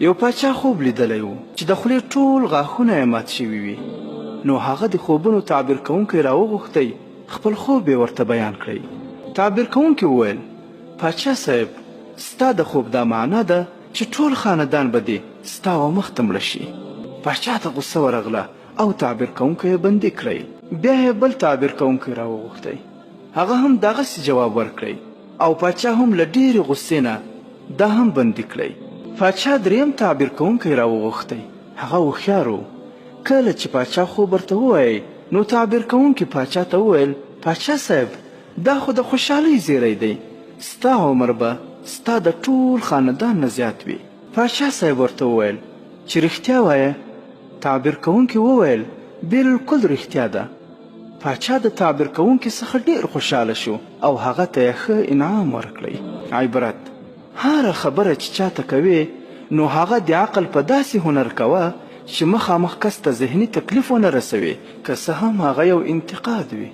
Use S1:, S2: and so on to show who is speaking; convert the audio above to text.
S1: یو پاچا خوب لیدلی و چې د خولې ټول غاښونه یې مات شوي وي. نو هغه د خوبونو تعبیر کوونکی راوغوښتی، خپل خوب یې ورته بیان کړی. تعبیر کوونکی وویل: پاچا صاحب، ستا د خوب دا معنا ده چې ټول خاندان به دې ستا و مخ ته مړه شي. پاچا ته غصه ورغله او تعبیر کوونکی یې بندي کړی. بیا یې بل تعبیر کوونکی راوغوښتی، هغه هم دغسې جواب ورکړی او پاچا هم له ډېرې غصې نه دا هم بندي کړی. پاچا دریم تعبیر کوونکی راوغوښتی، هغه هوښیار و. کله چې پاچا خوب ورته ووایي نو تعبیر کوونکی پاچا ته وویل: پاچا صاحب، دا خو د خوشحالۍ زیری دی، ستا عمر به ستا د ټول خاندان نه زیات وي. پاچا صاحب ورته وویل چې رښتیا وایه؟ تعبیر کوونکی وویل: بالکل رښتیا ده. پاچا د تعبیر کوونکي څخه ډېر خوشحاله شو او هغه ته یې ښه انعام ورکړی. عبرت: هره خبره چې چاته کوې نو هغه د عقل په داسې هنر کوه چې مخامخ کس ته ذهني تکلیف ونه رسوي، که څه هم هغه یو انتقاد وي.